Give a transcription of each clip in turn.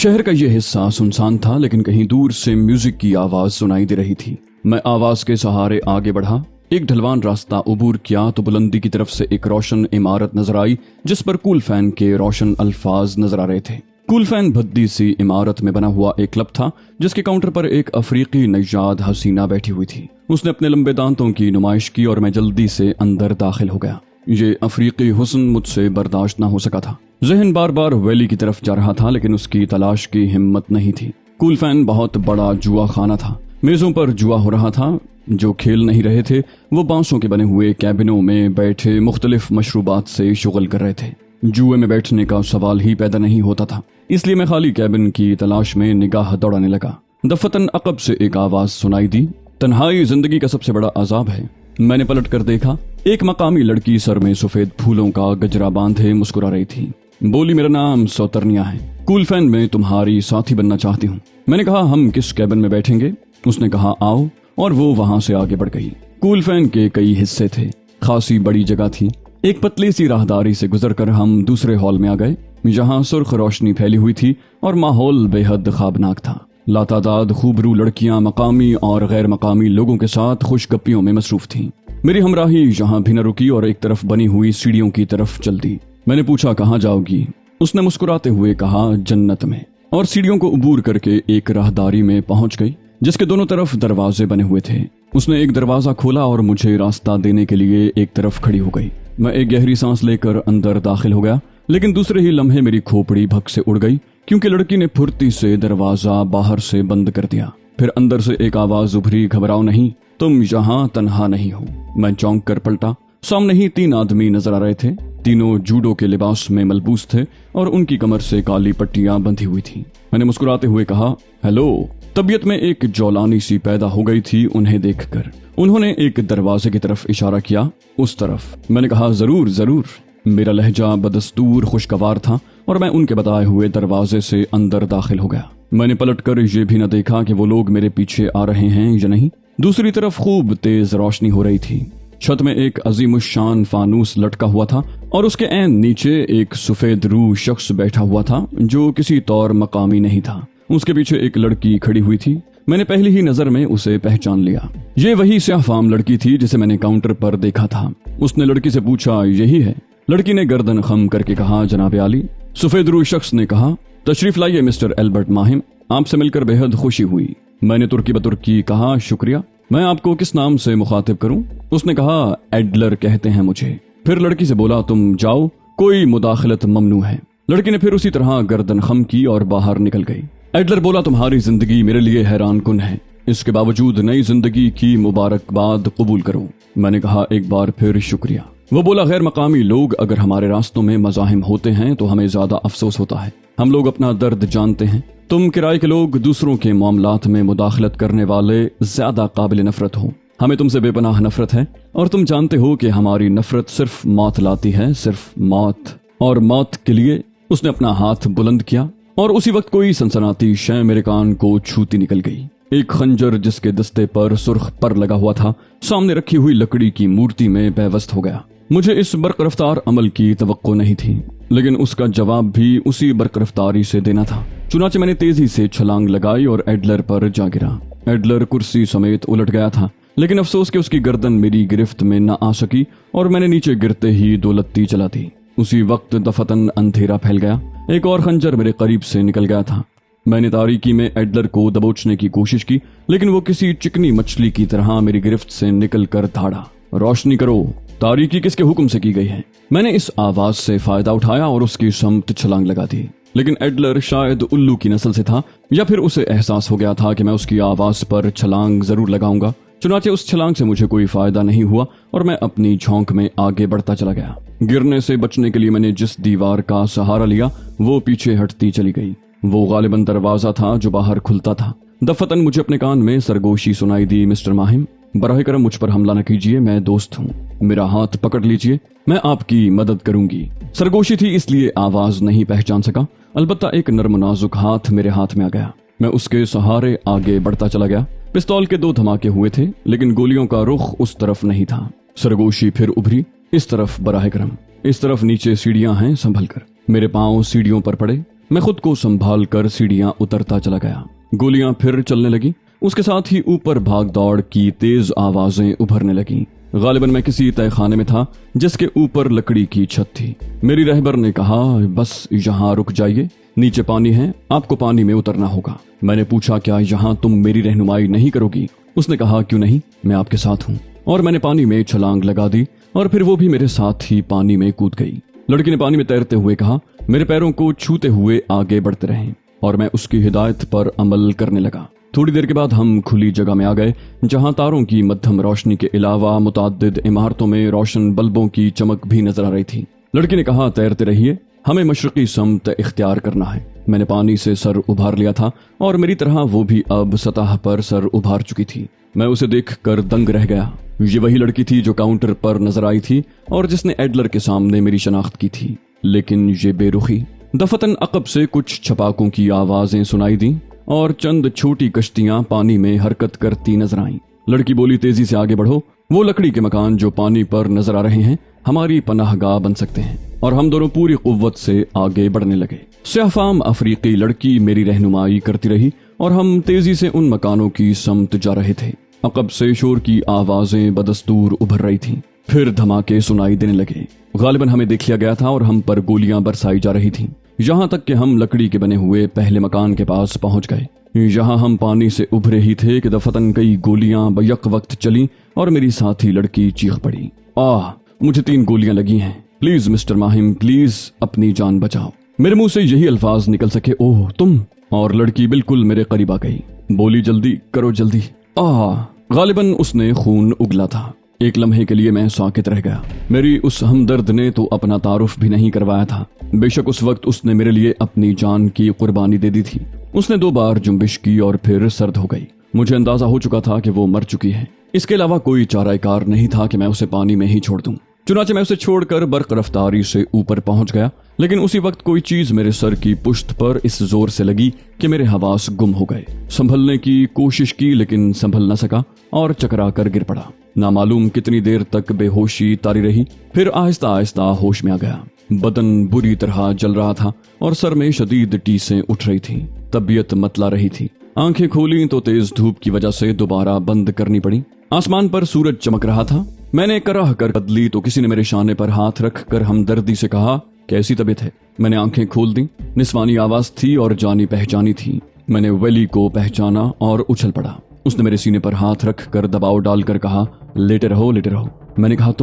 शहर का ये हिस्सा सुनसान था, लेकिन कहीं दूर से म्यूजिक की आवाज सुनाई दे रही थी। मैं आवाज के सहारे आगे बढ़ा। एक ढलवान रास्ता उबूर किया तो बुलंदी की तरफ से एक रोशन इमारत नजर आई, जिस पर कूल फैन के रोशन अल्फाज नजर आ रहे थे। कूल फैन भद्दी सी इमारत में बना हुआ एक क्लब था, जिसके काउंटर पर एक अफ्रीकी नैजाद हसीना बैठी हुई थी। उसने अपने लंबे दांतों की नुमाइश की और मैं जल्दी से अंदर दाखिल हो गया। ये अफ्रीकी हुस्न मुझसे बर्दाश्त न हो सका था। जहन बार बार वैली की तरफ जा रहा था, लेकिन उसकी तलाश की हिम्मत नहीं थी। कूल फैन बहुत बड़ा जुआ खाना था। मेजों पर जुआ हो रहा था। जो खेल नहीं रहे थे वो बांसों के बने हुए कैबिनों में बैठे मुख्तलिफ मशरूबात से शुगल कर रहे थे। जुए में बैठने का सवाल ही पैदा नहीं होता था, इसलिए मैं खाली कैबिन की तलाश में निगाह दौड़ाने लगा। दफतन अकब से एक आवाज सुनाई दी, तन्हाई जिंदगी का सबसे बड़ा अजाब है। मैंने पलट कर देखा। एक मकामी लड़की सर में सफेद फूलों का गजरा बांधे मुस्कुरा रही थी। बोली, मेरा नाम सौतरनिया है। कूल फैन में तुम्हारी साथी बनना चाहती हूँ। मैंने कहा, हम किस कैबिन में बैठेंगे? उसने कहा, आओ, और वो वहां से आगे बढ़ गई। कूल फैन के कई हिस्से थे, खासी बड़ी जगह थी। एक पतली सी राहदारी से गुजरकर हम दूसरे हॉल में आ गए, जहां सुर्ख रोशनी फैली हुई थी और माहौल बेहद ख्वाबनाक था। लातादाद खूबरू लड़कियां मकामी और गैर मकामी लोगों के साथ खुशगप्पियों में मसरूफ थीं। मेरी हमराही यहाँ भी न रुकी और एक तरफ बनी हुई सीढ़ियों की तरफ चल दी। मैंने पूछा, कहाँ जाओगी? उसने मुस्कुराते हुए कहा, जन्नत में, और सीढ़ियों को उबूर करके एक राहदारी में पहुंच गई, जिसके दोनों तरफ दरवाजे बने हुए थे। उसने एक दरवाजा खोला और मुझे रास्ता देने के लिए एक तरफ खड़ी हो गई। मैं एक गहरी सांस लेकर अंदर दाखिल हो गया, लेकिन दूसरे ही लम्हे मेरी खोपड़ी भग से उड़ गई, क्योंकि लड़की ने फुर्ती से दरवाजा बाहर से बंद कर दिया। फिर अंदर से एक आवाज उभरी, घबराओ नहीं, तुम यहाँ तन्हा नहीं हो। मैं चौंक कर पलटा। सामने ही 3 आदमी नजर आ रहे थे। तीनों जूडो के लिबास में मलबूस थे और उनकी कमर से काली पट्टियां बंधी हुई थी। मैंने मुस्कुराते हुए कहा, हेलो। तबीयत में एक जौलानी सी पैदा हो गई थी उन्हें देखकर। उन्होंने एक दरवाजे की तरफ इशारा किया, उस तरफ। मैंने कहा, जरूर जरूर। मेरा लहजा बदस्तूर खुशगवार था और मैं उनके बताए हुए दरवाजे से अंदर दाखिल हो गया। मैंने पलटकर ये भी न देखा कि वो लोग मेरे पीछे आ रहे हैं या नहीं। दूसरी तरफ खूब तेज रोशनी हो रही थी। छत में एक अजीमुशान फानूस लटका हुआ था और उसके ऐन नीचे एक सफेद रू शख्स बैठा हुआ था, जो किसी तौर मकामी नहीं था। उसके पीछे एक लड़की खड़ी हुई थी। मैंने पहली ही नजर में उसे पहचान लिया। ये वही स्याहफाम लड़की थी जिसे मैंने काउंटर पर देखा था। उसने लड़की से पूछा, यही है? लड़की ने गर्दन खम करके कहा, जनाब आली। सफेद रू शख्स ने कहा, तशरीफ लाइए मिस्टर एल्बर्ट माहिम, आपसे मिलकर बेहद खुशी हुई। मैंने तुर्की बतुर्की कहा, शुक्रिया। मैं आपको किस नाम से मुखातिब करूं? उसने कहा, एडलर कहते हैं मुझे। फिर लड़की से बोला, तुम जाओ, कोई मुदाखलत ममनू है। लड़की ने फिर उसी तरह गर्दन खम की और बाहर निकल गई। एडलर बोला, तुम्हारी जिंदगी मेरे लिए हैरान कुन है, इसके बावजूद नई जिंदगी की मुबारकबाद कबूल करो। मैंने कहा, एक बार फिर शुक्रिया। वो बोला, गैर मकामी लोग अगर हमारे रास्तों में मज़ाहिम होते हैं तो हमें ज्यादा अफसोस होता है। हम लोग अपना दर्द जानते हैं। तुम किराए के लोग दूसरों के मामलात में मुदाखलत करने वाले ज्यादा काबिल नफरत हो। हमें तुमसे बेपनाह नफरत है और तुम जानते हो कि हमारी नफरत सिर्फ मौत लाती है, सिर्फ मौत। और मौत के लिए उसने अपना हाथ बुलंद किया और उसी वक्त कोई सनसनाती शय मेरे कान को छूती निकल गई। एक खंजर जिसके दस्ते पर सुर्ख पर लगा हुआ था, सामने रखी हुई लकड़ी की मूर्ति में पेवस्त हो गया। मुझे इस बरकरफ्तार अमल की तवक्को नहीं थी, लेकिन उसका जवाब भी उसी बरकरफ्तारी से देना था। चुनाचे मैंने तेजी से छलांग लगाई और एडलर पर जा गिरा। एडलर कुर्सी समेत उलट गया था, लेकिन अफसोस कि उसकी गर्दन मेरी गिरफ्त में न आ सकी और मैंने नीचे गिरते ही 2 लत्ती चला दी। उसी वक्त दफतन अंधेरा फैल गया। एक और खंजर मेरे करीब से निकल गया था। मैंने तारीकी में एडलर को दबोचने की कोशिश की, लेकिन वो किसी चिकनी मछली की तरह मेरी गिरफ्त से निकल कर धाड़ा। रोशनी करो, तारीकी किसके हुक्म से की गई है? मैंने इस आवाज से फायदा उठाया और उसकी समत छलांग लगा दी, लेकिन एडलर शायद उल्लू की नस्ल से था या फिर उसे एहसास हो गया था कि मैं उसकी आवाज पर छलांग जरूर लगाऊंगा। चुनाचे उस छलांग से मुझे कोई फायदा नहीं हुआ और मैं अपनी झोंक में आगे बढ़ता चला गया। गिरने से बचने के लिए मैंने जिस दीवार का सहारा लिया वो पीछे हटती चली गई। वो गालिबन दरवाजा था जो बाहर खुलता था। दफतन मुझे अपने कान में सरगोशी सुनाई दी, मिस्टर माहिम, बराह करम मुझ पर हमला न कीजिए, मैं दोस्त हूँ, मेरा हाथ पकड़ लीजिए, मैं आपकी मदद करूंगी। सरगोशी थी इसलिए आवाज नहीं पहचान सका, अलबत्ता एक नर्म नाजुक हाथ मेरे हाथ में आ गया। मैं उसके सहारे आगे बढ़ता चला गया। पिस्तौल के 2 धमाके हुए थे, लेकिन गोलियों का रुख उस तरफ नहीं था। सरगोशी फिर उभरी, इस तरफ बराह करम, इस तरफ नीचे सीढ़ियां हैं, संभल कर। मेरे पांव सीढ़ियों पर पड़े। मैं खुद को संभाल कर सीढ़ियां उतरता चला गया। गोलियां फिर चलने लगी। उसके साथ ही ऊपर भाग दौड़ की तेज आवाजें उभरने लगी। गालिबन मैं किसी तहखाने में था जिसके ऊपर लकड़ी की छत थी। मेरी रहबर ने कहा, बस यहाँ रुक जाइए, नीचे पानी है, आपको पानी में उतरना होगा। मैंने पूछा, क्या यहाँ तुम मेरी रहनुमाई नहीं करोगी? उसने कहा, क्यों नहीं, मैं आपके साथ हूँ। और मैंने पानी में छलांग लगा दी और फिर वो भी मेरे साथ ही पानी में कूद गई। लड़की ने पानी में तैरते हुए कहा, मेरे पैरों को छूते हुए आगे बढ़ते रहें, और मैं उसकी हिदायत पर अमल करने लगा। थोड़ी देर के बाद हम खुली जगह में आ गए जहां तारों की मध्यम रोशनी के अलावा मुतअद्दिद इमारतों में रोशन बल्बों की चमक भी नजर आ रही थी। लड़की ने कहा, तैरते रहिए, हमें मशरकी समत इख्तियार करना है। मैंने पानी से सर उभार लिया था और मेरी तरह वो भी अब सतह पर सर उभार चुकी थी। मैं उसे देखकर दंग रह गया। ये वही लड़की थी जो काउंटर पर नजर आई थी और जिसने एडलर के सामने मेरी शनाख्त की थी। लेकिन ये बेरुखी। दफतन अकब से कुछ छपाकों की आवाजें सुनाई दी और चंद छोटी कश्तियां पानी में हरकत करती नजर आईं। लड़की बोली, तेजी से आगे बढ़ो, वो लकड़ी के मकान जो पानी पर नजर आ रहे हैं हमारी पनाहगाह बन सकते हैं। और हम दोनों पूरी कुव्वत से आगे बढ़ने लगे। स्याफाम अफ्रीकी लड़की मेरी रहनुमाई करती रही और हम तेजी से उन मकानों की समत जा रहे थे। अकब से शोर की आवाजें बदस्तूर उभर रही थीं। फिर धमाके सुनाई देने लगे। गालिबन हमें देख लिया गया था और हम पर गोलियां बरसाई जा रही थीं। यहाँ तक कि हम लकड़ी के बने हुए पहले मकान के पास पहुंच गए। यहाँ हम पानी से उभरे ही थे कि दफतन कई गोलियां बैक वक्त चली और मेरी साथी लड़की चीख पड़ी, आह, मुझे 3 गोलियां लगी हैं, प्लीज मिस्टर माहिम, प्लीज अपनी जान बचाओ। मेरे मुंह से यही अल्फाज निकल सके, ओह तुम। और लड़की बिल्कुल मेरे करीब आ गई, बोली, जल्दी करो जल्दी। गालिबन उसने खून उगला था। एक लम्हे के लिए मैं साकित रह गया। मेरी उस हमदर्द ने तो अपना तारुफ भी नहीं करवाया था। बेशक उस वक्त उसने मेरे लिए अपनी जान की कुर्बानी दे दी थी। उसने 2 बार जुम्बिश की और फिर सर्द हो गई। मुझे अंदाजा हो चुका था कि वो मर चुकी है। इसके अलावा कोई चाराकार नहीं था कि मैं उसे पानी में ही छोड़ दूं। चुनाचे मैं उसे छोड़कर बर्क रफ्तारी से ऊपर पहुंच गया, लेकिन उसी वक्त कोई चीज मेरे सर की पुश्त पर इस जोर से लगी कि मेरे हवास गुम हो गए। संभलने की कोशिश की लेकिन संभल न सका और चकरा कर गिर पड़ा। नामालूम कितनी देर तक बेहोशी तारी रही, फिर आहिस्ता आहिस्ता होश में आ गया। बदन बुरी तरह जल रहा था और सर में शदीद टीसें उठ रही थीं। तबीयत मतला रही थी। आंखें खोली तो तेज धूप की वजह से दोबारा बंद करनी पड़ी। आसमान पर सूरज चमक रहा था। मैंने कराह कर बदली तो किसी ने मेरे शाने पर हाथ रख कर हमदर्दी से कहा, कैसी तबीयत है? मैंने आंखें खोल दी। निस्वानी आवाज थी और जानी पहचानी थी। मैंने वेली को पहचाना और उछल पड़ा। उसने मेरे सीने पर हाथ रख कर दबाव डालकर कहा, लेटे रहो लेटे रहो। मैंने कहा,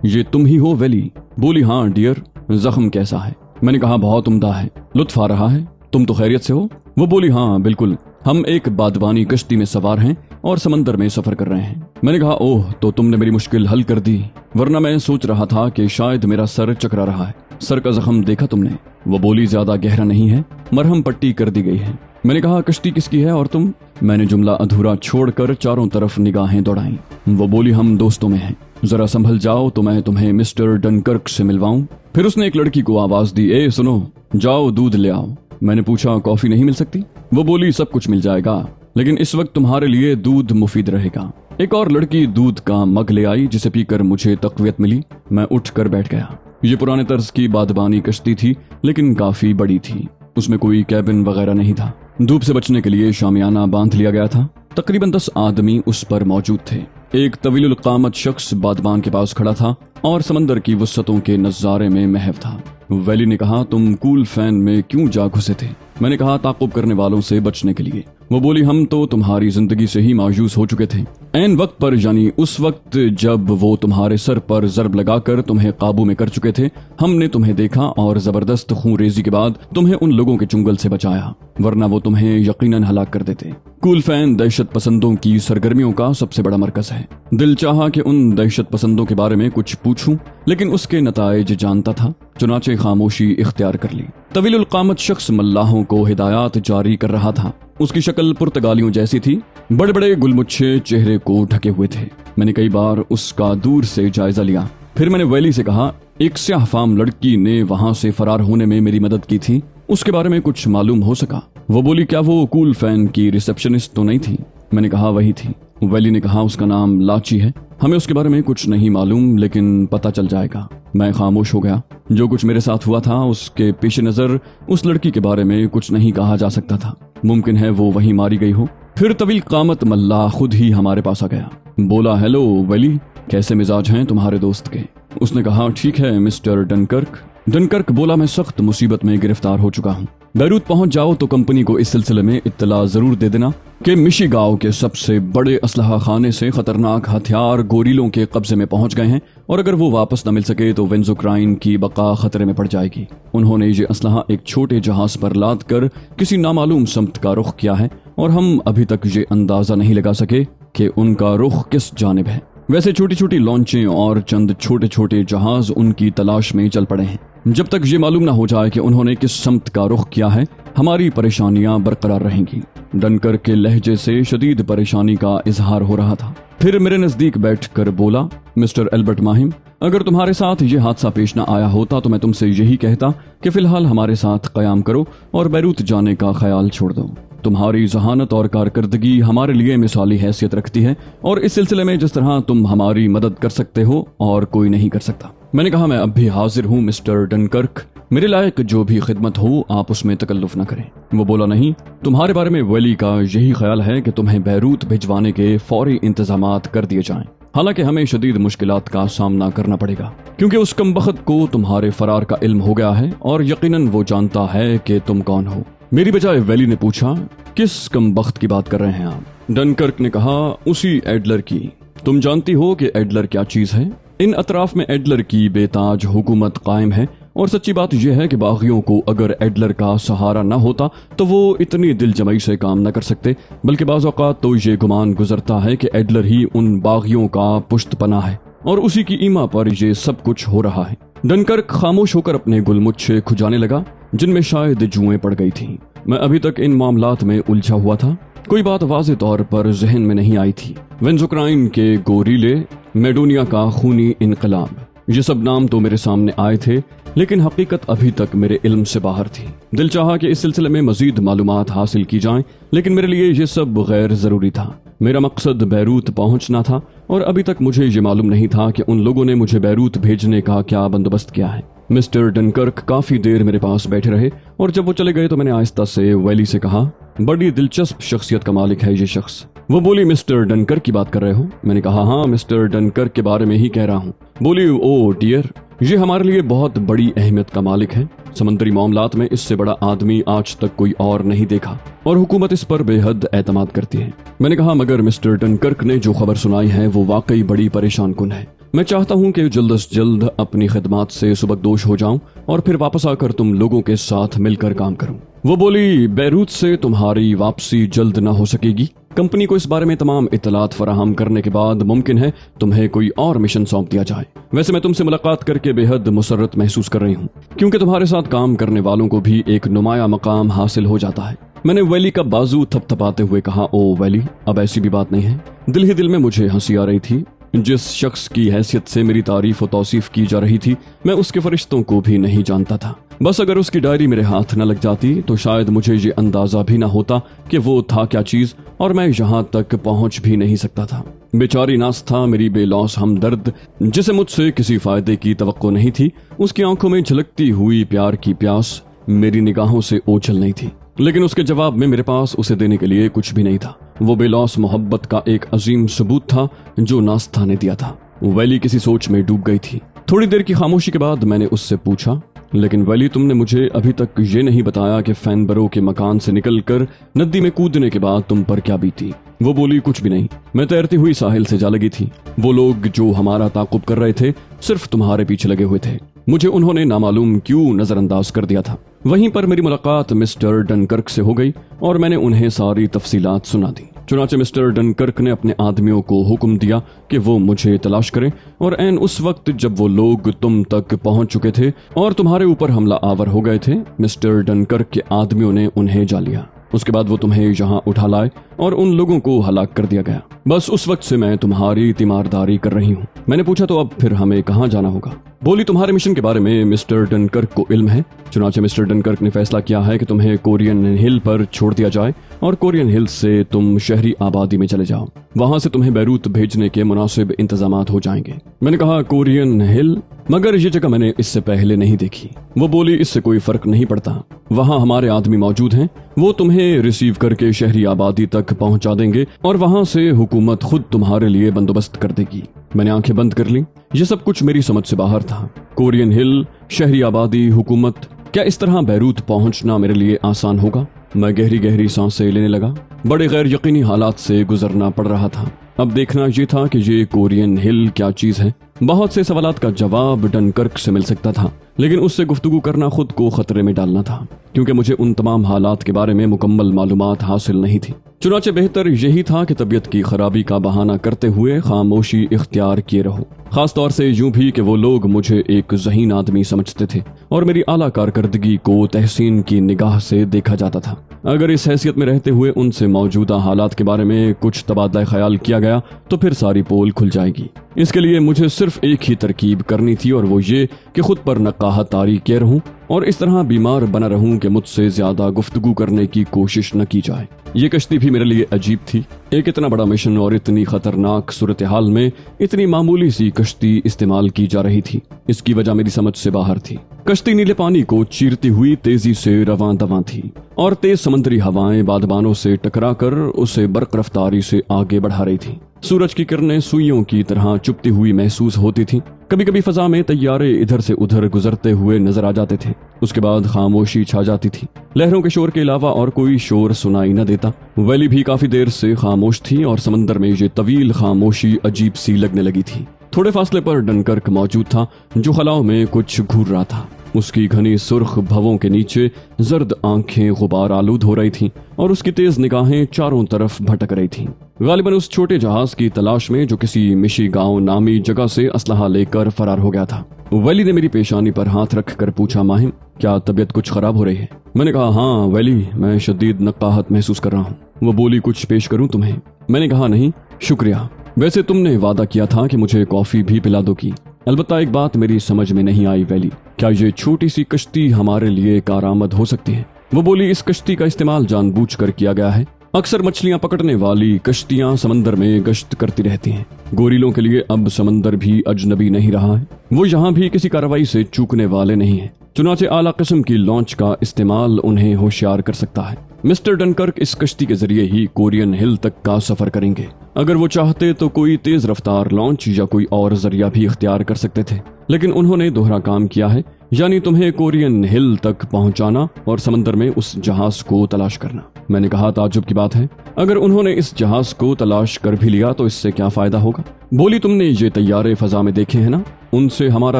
ये तुम ही हो वेली? बोली, हाँ डियर। जख्म कैसा है? मैंने कहा, बहुत उम्दा है, लुत्फ आ रहा है। तुम तो खैरियत से हो? वो बोली, हाँ बिल्कुल, हम एक बादबानी कश्ती में सवार हैं और समंदर में सफर कर रहे हैं। मैंने कहा, ओह, तो तुमने मेरी मुश्किल हल कर दी, वरना मैं सोच रहा था कि शायद मेरा सर चकरा रहा है। सर का जख्म देखा तुमने? वो बोली, ज्यादा गहरा नहीं है, मरहम पट्टी कर दी गई है। मैंने कहा, कश्ती किसकी है और तुम? मैंने जुमला अधूरा छोड़कर चारों तरफ निगाहें दौड़ाई। वो बोली, हम दोस्तों में हैं, जरा संभल जाओ तो मैं तुम्हें मिस्टर डनकर्क से मिलवाऊं। फिर उसने एक लड़की को आवाज दी, ए सुनो, जाओ दूध ले आओ। मैंने पूछा, कॉफी नहीं मिल सकती? वो बोली, सब कुछ मिल जाएगा, लेकिन इस वक्त तुम्हारे लिए दूध मुफीद रहेगा। एक और लड़की दूध का मग ले आई जिसे पीकर मुझे तक़वियत मिली। मैं उठकर बैठ गया। ये पुराने तर्ज की बादबानी कश्ती थी, लेकिन काफी बड़ी थी। उसमें कोई कैबिन वगैरह नहीं था। धूप से बचने के लिए शामियाना बांध लिया गया था। तकरीबन 10 आदमी उस पर मौजूद थे। एक तवीलुल क़ामत शख्स बादबान के पास खड़ा था और समंदर की वसतों के नजारे में महव था। वैली ने कहा, तुम कूल फैन में क्यों जा घुसे थे? मैंने कहा, ताक़ुब करने वालों से बचने के लिए। वो बोली, हम तो तुम्हारी जिंदगी से ही मायूस हो चुके थे। ऐन वक्त पर, यानी उस वक्त जब वो तुम्हारे सर पर जरब लगाकर तुम्हें काबू में कर चुके थे, हमने तुम्हें देखा और जबरदस्त खूंरेजी के बाद तुम्हें उन लोगों के चुंगल से बचाया, वरना वो तुम्हें यकीनन हलाक कर देते। कूल फैन दहशत पसंदों की सरगर्मियों का सबसे बड़ा मरकज है। दिल चाहा कि उन दहशत पसंदों के बारे में कुछ पूछूं, लेकिन उसके नताइज जानता था, चुनाचे खामोशी इख्तियार कर ली। तवीलुल क़ामत शख्स मल्लाहों को हिदायत जारी कर रहा था। उसकी शक्ल पुर्तगालियों जैसी थी। बड़े बड़े गुलमुच्छे चेहरे को ढके हुए थे। मैंने कई बार उसका दूर से जायजा लिया। फिर मैंने वैली से कहा, एक स्याहफाम लड़की ने वहां से फरार होने में मेरी मदद की थी, उसके बारे में कुछ मालूम हो सका? वो बोली, क्या वो कूल फैन की रिसेप्शनिस्ट तो नहीं थी? मैंने कहा, वही थी। वैली ने कहा, उसका नाम लाची है। हमें उसके बारे में कुछ नहीं मालूम, लेकिन पता चल जाएगा। मैं खामोश हो गया। जो कुछ मेरे साथ हुआ था उसके पेश नजर उस लड़की के बारे में कुछ नहीं कहा जा सकता था। मुमकिन है वो वहीं मारी गई हो। फिर तवील कामत मल्ला खुद ही हमारे पास आ गया। बोला, हेलो वैली, कैसे मिजाज हैं तुम्हारे दोस्त के? उसने कहा, ठीक है मिस्टर डनकर्क। डनकर्क बोला, मैं सख्त मुसीबत में गिरफ्तार हो चुका हूँ। बैरूत पहुंच जाओ तो कंपनी को इस सिलसिले में इत्तला जरूर दे देना कि मिशिगांव के सबसे बड़े असलहा खाने से खतरनाक हथियार गोरिलों के कब्जे में पहुंच गए हैं, और अगर वो वापस न मिल सके तो वेंजोक्राइन की बका खतरे में पड़ जाएगी। उन्होंने ये असलहा एक छोटे जहाज पर लाद कर किसी नामालूम समत का रुख किया है, और हम अभी तक ये अंदाजा नहीं लगा सके कि उनका रुख किस जानिब है। वैसे छोटी छोटी लॉन्चें और चंद छोटे छोटे जहाज उनकी तलाश में चल पड़े हैं। जब तक ये मालूम ना हो जाए कि उन्होंने किस समत का रुख किया है, हमारी परेशानियां बरकरार रहेंगी। डनकर के लहजे से शदीद परेशानी का इजहार हो रहा था। फिर मेरे नजदीक बैठकर बोला, मिस्टर एल्बर्ट माहिम, अगर तुम्हारे साथ ये हादसा पेश न आया होता तो मैं तुमसे यही कहता कि फिलहाल हमारे साथ कयाम करो और बैरूत जाने का ख्याल छोड़ दो। तुम्हारी जहानत और कारकर्दगी हमारे लिए मिसाली हैसियत रखती है, और इस सिलसिले में जिस तरह तुम हमारी मदद कर सकते हो और कोई नहीं कर सकता। मैंने कहा, मैं अब भी हाजिर हूँ मिस्टर डनकर्क, मेरे लायक जो भी खिदमत हो आप उसमें तकल्लुफ न करें। वो बोला, नहीं, तुम्हारे बारे में वैली का यही ख्याल है कि तुम्हें बैरूत भिजवाने के फौरी इंतजामात कर दिए जाएं। हालांकि हमें शदीद मुश्किलात का सामना करना पड़ेगा, क्योंकि उस कमबख्त को तुम्हारे फरार का इल्म हो गया है और यकीनन वो जानता है कि तुम कौन हो। मेरी बजाय वैली ने पूछा, किस कमबख्त की बात कर रहे हैं आप? डनकर्क ने कहा, उसी एडलर की। तुम जानती हो कि एडलर क्या चीज है? इन अतराफ में एडलर की बेताज हुकूमत कायम है, और सच्ची बात यह है कि बागियों को अगर एडलर का सहारा न होता तो वो इतनी दिल जमाई से काम न कर सकते, बल्कि बाज़ औक़ात तो ये गुमान गुजरता है कि एडलर ही उन बागियों का पुश्तपना है और उसी की ईमा पर ये सब कुछ हो रहा है। डनकर्क खामोश होकर अपने गुलमुच्छे खुजाने लगा, जिनमें शायद जुएं पड़ गई थी। मैं अभी तक इन मामलात में उलझा हुआ था। कोई बात वाज़े तौर पर जहन में नहीं आई थी। वेंजोक्राइन के गोरीले, मेडोनिया का खूनी इनकलाब, ये सब नाम तो मेरे सामने आए थे, लेकिन हकीकत अभी तक मेरे इल्म से बाहर थी। दिल चाहा कि इस सिलसिले में मजीद मालूमात हासिल की जाएं, लेकिन मेरे लिए ये सब गैर जरूरी था। मेरा मकसद बैरूत पहुंचना था, और अभी तक मुझे ये मालूम नहीं था कि उन लोगों ने मुझे बैरूत भेजने का क्या बंदोबस्त किया है। मिस्टर डनकर्क काफी देर मेरे पास बैठे रहे, और जब वो चले गए तो मैंने आहिस्ता से वैली से कहा, बड़ी दिलचस्प शख्सियत का मालिक है ये शख्स। वो बोली, मिस्टर डनकर्क की बात कर रहे हो? मैंने कहा, हाँ, मिस्टर डनकर्क के बारे में ही कह रहा हूँ। बोली, ओ डियर, ये हमारे लिए बहुत बड़ी अहमियत का मालिक है। समंदरी मामलात में इससे बड़ा आदमी आज तक कोई और नहीं देखा, और हुकूमत इस पर बेहद एतमाद करती है। मैंने कहा, मगर मिस्टर डनकर्क ने जो खबर सुनाई है वो वाकई बड़ी परेशान कुन है। मैं चाहता हूँ कि जल्द से जल्द अपनी खिदमत से सुबकदोश हो जाऊं और फिर वापस आकर तुम लोगों के साथ मिलकर काम करूं। वो बोली, बैरूत से तुम्हारी वापसी जल्द ना हो सकेगी। कंपनी को इस बारे में तमाम इत्तलात फराहम करने के बाद मुमकिन है तुम्हें कोई और मिशन सौंप दिया जाए। वैसे मैं तुमसे मुलाकात करके बेहद मुसर्रत महसूस कर रही हूँ, क्योंकि तुम्हारे साथ काम करने वालों को भी एक नुमाया मकाम हासिल हो जाता है। मैंने वैली का बाजू थपथपाते हुए कहा, ओ वैली, अब ऐसी भी बात नहीं है। दिल ही दिल में मुझे हंसी आ रही थी। जिस शख्स की हैसियत से मेरी तारीफ और तौसीफ की जा रही थी, मैं उसके फरिश्तों को भी नहीं जानता था। बस अगर उसकी डायरी मेरे हाथ न लग जाती तो शायद मुझे ये अंदाजा भी न होता कि वो था क्या चीज, और मैं यहाँ तक पहुँच भी नहीं सकता था। बेचारी नास था, मेरी बेलौस हमदर्द, जिसे मुझसे किसी फायदे की तवक्को नहीं थी। उसकी आंखों में झलकती हुई प्यार की प्यास मेरी निगाहों से ओझल नहीं थी, लेकिन उसके जवाब में मेरे पास उसे देने के लिए कुछ भी नहीं था। वो बेलौस मोहब्बत का एक अजीम सबूत था जो नास्ता ने दिया था। वैली किसी सोच में डूब गई थी। थोड़ी देर की खामोशी के बाद मैंने उससे पूछा, लेकिन वैली, तुमने मुझे अभी तक ये नहीं बताया कि फैनबरो के मकान से निकलकर नदी में कूदने के बाद तुम पर क्या बीती? वो बोली, कुछ भी नहीं, मैं तैरती हुई साहिल से जा लगी थी। वो लोग जो हमारा ताकुब कर रहे थे सिर्फ तुम्हारे पीछे लगे हुए थे। मुझे उन्होंने नामालूम क्यों नजरअंदाज कर दिया था। वहीं पर मेरी मुलाकात मिस्टर डनकर्क से हो गई और मैंने उन्हें सारी तफसीलात सुना दी। चुनाचे मिस्टर डनकर्क ने अपने आदमियों को हुक्म दिया कि वो मुझे तलाश करें, और ऐन उस वक्त जब वो लोग तुम तक पहुंच चुके थे और तुम्हारे ऊपर हमला आवर हो गए थे, मिस्टर डनकर्क के आदमियों ने उन्हें जा लिया। उसके बाद वो तुम्हें यहाँ उठा लाए और उन लोगों को हलाक कर दिया गया। बस उस वक्त से मैं तुम्हारी तीमारदारी कर रही हूँ। मैंने पूछा तो अब फिर हमें कहाँ जाना होगा? बोली तुम्हारे मिशन के बारे में मिस्टर डनकर्क को इल्म है। चुनाचे मिस्टर डनकर्क ने फैसला किया है कि तुम्हें कोरियन हिल पर छोड़ दिया जाए और कोरियन हिल से तुम शहरी आबादी में चले जाओ। वहां से तुम्हें बैरूत भेजने के मुनासिब इंतजामात हो जाएंगे। मैंने कहा कोरियन हिल, मगर ये जगह मैंने इससे पहले नहीं देखी। वो बोली इससे कोई फर्क नहीं पड़ता, वहाँ हमारे आदमी मौजूद हैं, वो तुम्हें रिसीव करके शहरी आबादी तक पहुंचा देंगे और वहां से हुकूमत खुद तुम्हारे लिए बंदोबस्त कर देगी। मैंने आंखें बंद कर ली। ये सब कुछ मेरी समझ से बाहर था। कोरियन हिल, शहरी आबादी, हुकूमत, क्या इस तरह बैरूत पहुंचना मेरे लिए आसान होगा? मैं गहरी गहरी सांसें लेने लगा। बड़े गैर यकीनी हालात से गुजरना पड़ रहा था। अब देखना ये था कि ये कोरियन हिल क्या चीज है। बहुत से सवालात का जवाब डनकर्क से मिल सकता था, लेकिन उससे गुफ्तगू करना खुद को खतरे में डालना था, क्योंकि मुझे उन तमाम हालात के बारे में मुकम्मल मालूमात हासिल नहीं थी। चुनाचे बेहतर यही था कि तबीयत की खराबी का बहाना करते हुए खामोशी इख्तियार किए रहो। खास तौर से यूं भी कि वो लोग मुझे एक ज़हीन आदमी समझते थे और मेरी आला कारकर्दगी को तहसीन की निगाह से देखा जाता था। अगर इस हैसियत में रहते हुए उनसे मौजूदा हालात के बारे में कुछ तबादला ख्याल किया गया तो फिर सारी पोल खुल जाएगी। इसके लिए मुझे सिर्फ एक ही तरकीब करनी थी, और वो ये कि खुद पर नकाहत तारी किए रहूं और इस तरह बीमार बना रहूं कि मुझसे ज्यादा गुफ्तगू करने की कोशिश न की जाए। ये कश्ती भी मेरे लिए अजीब थी। एक इतना बड़ा मिशन और इतनी खतरनाक सूरत हाल में इतनी मामूली सी कश्ती इस्तेमाल की जा रही थी। इसकी वजह मेरी समझ से बाहर थी। कश्ती नीले पानी को चीरती हुई तेजी से रवां दवां थी और तेज समुद्री हवाएं बादबानों से टकराकर उसे बर्क रफ्तारी से आगे बढ़ा रही थी। सूरज की किरणें सुइयों की तरह चुभती हुई महसूस होती थी। कभी कभी फजा में तैयारे इधर से उधर गुजरते हुए नजर आ जाते थे। उसके बाद खामोशी छा जाती थी। लहरों के शोर के अलावा और कोई शोर सुनाई न देता। वैली भी काफी देर से खामोश थी और समंदर में ये तवील खामोशी अजीब सी लगने लगी थी। थोड़े फासले पर डनकर्क मौजूद था, जो खलाओं में कुछ घूर रहा था। उसकी घनी सुर्ख भवों के नीचे जर्द आंखें गुबार आलूद हो रही थीं और उसकी तेज निगाहें चारों तरफ भटक रही थीं। गालिबन उस छोटे जहाज की तलाश में जो किसी मिशी गांव नामी जगह से असलहा लेकर फरार हो गया था। वैली ने मेरी पेशानी पर हाथ रख कर पूछा, माहिम, क्या तबीयत कुछ खराब हो रही है? मैंने कहा, हाँ वैली, मैं शदीद नकाहत महसूस कर रहा हूँ। वो बोली, कुछ पेश करूँ तुम्हें? मैंने कहा, नहीं शुक्रिया। वैसे तुमने वादा किया था कि मुझे कॉफी भी पिला दोगी। अलबत्ता एक बात मेरी समझ में नहीं आई वैली, क्या ये छोटी सी कश्ती हमारे लिए कारआमद हो सकती है? वो बोली, इस कश्ती का इस्तेमाल जानबूझकर किया गया है। अक्सर मछलियां पकड़ने वाली कश्तियां समंदर में गश्त करती रहती हैं। गोरिलों के लिए अब समंदर भी अजनबी नहीं रहा है। वो यहाँ भी किसी कार्रवाई से चूकने वाले नहीं हैं। चुनाचे आला किस्म की लॉन्च का इस्तेमाल उन्हें होशियार कर सकता है। मिस्टर डनकर्क इस कश्ती के जरिए ही कोरियन हिल तक का सफर करेंगे। अगर वो चाहते तो कोई तेज रफ्तार लॉन्च या कोई और जरिया भी इख्तियार कर सकते थे, लेकिन उन्होंने दोहरा काम किया है, यानी तुम्हें कोरियन हिल तक पहुंचाना और समंदर में उस जहाज को तलाश करना। मैंने कहा, ताज्जुब की बात है, अगर उन्होंने इस जहाज को तलाश कर भी लिया तो इससे क्या फायदा होगा? बोली, तुमने ये तैयारे फजा में देखे हैं ना, उनसे हमारा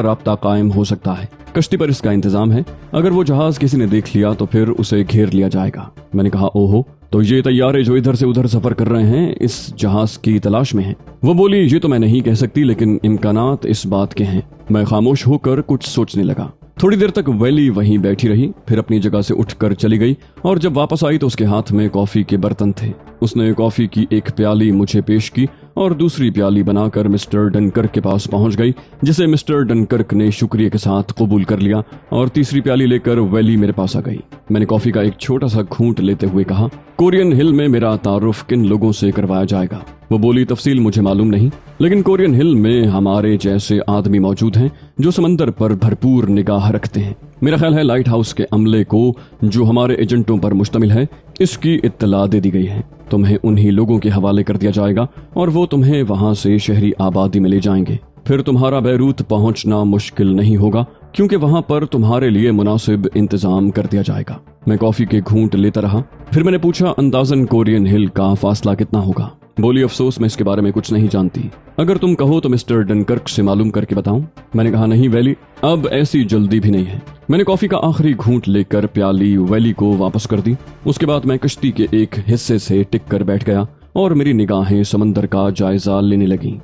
राब्ता कायम हो सकता है। कश्ती पर इसका इंतजाम है। अगर वो जहाज किसी ने देख लिया तो फिर उसे घेर लिया जाएगा। मैंने कहा, ओहो, तो ये तैयारे जो इधर से उधर सफर कर रहे हैं इस जहाज की तलाश में हैं। वो बोली, ये तो मैं नहीं कह सकती, लेकिन इम्कानात इस बात के हैं। मैं खामोश होकर कुछ सोचने लगा। थोड़ी देर तक वैली वहीं बैठी रही, फिर अपनी जगह से उठकर चली गई और जब वापस आई तो उसके हाथ में कॉफी के बर्तन थे। उसने कॉफी की एक प्याली मुझे पेश की और दूसरी प्याली बनाकर मिस्टर डनकर्क के पास पहुंच गई, जिसे मिस्टर डनकर्क ने शुक्रिया के साथ कबूल कर लिया और तीसरी प्याली लेकर वैली मेरे पास आ गई। मैंने कॉफी का एक छोटा सा घूंट लेते हुए कहा, कोरियन हिल में मेरा तारुफ किन लोगों से करवाया जाएगा? वो बोली, तफसील मुझे मालूम नहीं, लेकिन कोरियन हिल में हमारे जैसे आदमी मौजूद हैं जो समंदर पर भरपूर निगाह रखते हैं। मेरा ख्याल है लाइट हाउस के अमले को, जो हमारे एजेंटों पर मुश्तमिल है, इसकी इत्तला दे दी गई है। तुम्हें उन्हीं लोगों के हवाले कर दिया जाएगा और वो तुम्हें वहां से शहरी आबादी में ले जाएंगे। फिर तुम्हारा बैरूत पहुंचना मुश्किल नहीं होगा, क्योंकि वहां पर तुम्हारे लिए मुनासिब इंतजाम कर दिया जाएगा। मैं कॉफी के घूंट लेता रहा। फिर मैंने पूछा, अंदाजन कोरियन हिल का फासला कितना होगा? बोली, अफसोस मैं इसके बारे में कुछ नहीं जानती। अगर तुम कहो तो मिस्टर डनकर्क से मालूम करके बताऊं? मैंने कहा, नहीं वैली, अब ऐसी जल्दी भी नहीं है। मैंने कॉफी का आखिरी घूंट लेकर प्याली वैली को वापस कर दी। उसके बाद मैं कश्ती के एक हिस्से से टिक कर बैठ गया और मेरी निगाहें समंदर का जायजा लेने लगीं।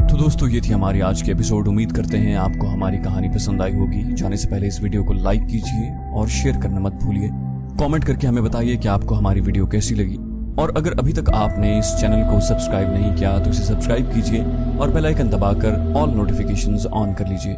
तो दोस्तों, ये थी हमारी आज की एपिसोड। उम्मीद करते हैं आपको हमारी कहानी पसंद आई होगी। जाने से पहले इस वीडियो को लाइक कीजिए और शेयर करना मत भूलिए। कमेंट करके हमें बताइए कि आपको हमारी वीडियो कैसी लगी, और अगर अभी तक आपने इस चैनल को सब्सक्राइब नहीं किया तो इसे सब्सक्राइब कीजिए और बेल आइकन दबाकर ऑल नोटिफिकेशंस ऑन कर लीजिए।